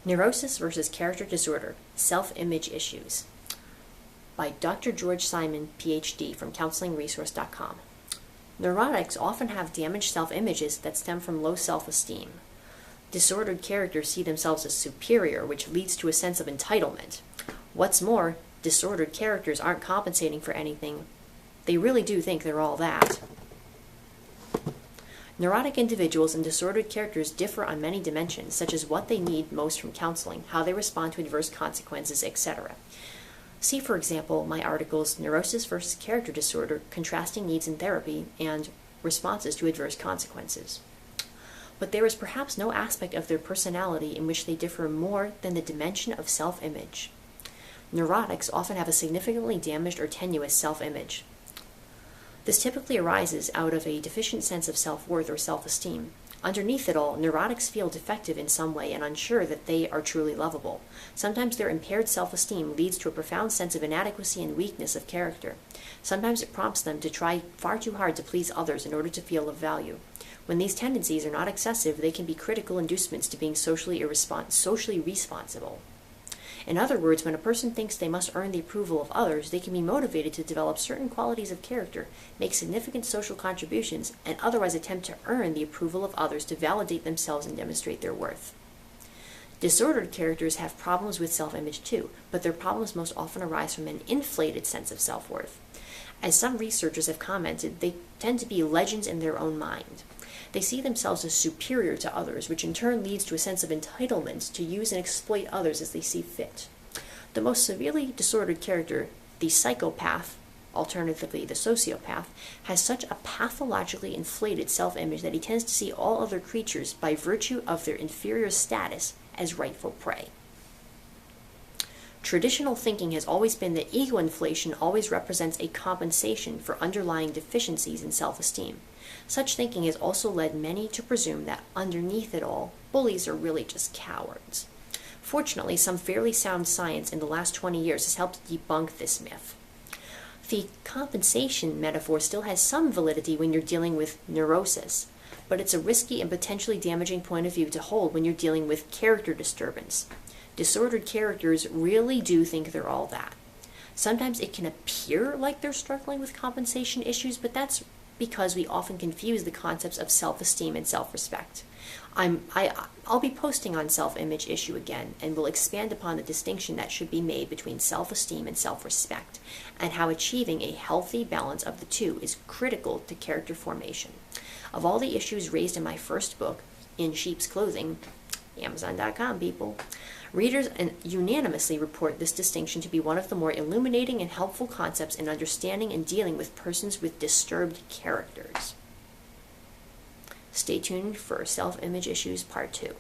Neurosis versus Character Disorder, Self-Image Issues by Dr. George Simon, PhD, from counselingresource.com. Neurotics often have damaged self-images that stem from low self-esteem. Disordered characters see themselves as superior, which leads to a sense of entitlement. What's more, disordered characters aren't compensating for anything. They really do think they're all that. Neurotic individuals and disordered characters differ on many dimensions, such as what they need most from counseling, how they respond to adverse consequences, etc. See, for example, my articles Neurosis versus Character Disorder, Contrasting Needs in Therapy, and Responses to Adverse Consequences. But there is perhaps no aspect of their personality in which they differ more than the dimension of self-image. Neurotics often have a significantly damaged or tenuous self-image. This typically arises out of a deficient sense of self-worth or self-esteem. Underneath it all, neurotics feel defective in some way and unsure that they are truly lovable. Sometimes their impaired self-esteem leads to a profound sense of inadequacy and weakness of character. Sometimes it prompts them to try far too hard to please others in order to feel of value. When these tendencies are not excessive, they can be critical inducements to being socially responsible. In other words, when a person thinks they must earn the approval of others, they can be motivated to develop certain qualities of character, make significant social contributions, and otherwise attempt to earn the approval of others to validate themselves and demonstrate their worth. Disordered characters have problems with self-image too, but their problems most often arise from an inflated sense of self-worth. As some researchers have commented, they tend to be legends in their own mind. They see themselves as superior to others, which in turn leads to a sense of entitlement to use and exploit others as they see fit. The most severely disordered character, the psychopath, alternatively the sociopath, has such a pathologically inflated self-image that he tends to see all other creatures, by virtue of their inferior status, as rightful prey. Traditional thinking has always been that ego inflation always represents a compensation for underlying deficiencies in self-esteem. Such thinking has also led many to presume that underneath it all, bullies are really just cowards. Fortunately, some fairly sound science in the last 20 years has helped debunk this myth. The compensation metaphor still has some validity when you're dealing with neurosis, but it's a risky and potentially damaging point of view to hold when you're dealing with character disturbance. Disordered characters really do think they're all that. Sometimes it can appear like they're struggling with compensation issues, but that's because we often confuse the concepts of self-esteem and self-respect. I'll be posting on self-image issue again, and will expand upon the distinction that should be made between self-esteem and self-respect, and how achieving a healthy balance of the two is critical to character formation. Of all the issues raised in my first book, In Sheep's Clothing, Amazon.com, people, readers unanimously report this distinction to be one of the more illuminating and helpful concepts in understanding and dealing with persons with disturbed characters. Stay tuned for Self-Image Issues Part 2.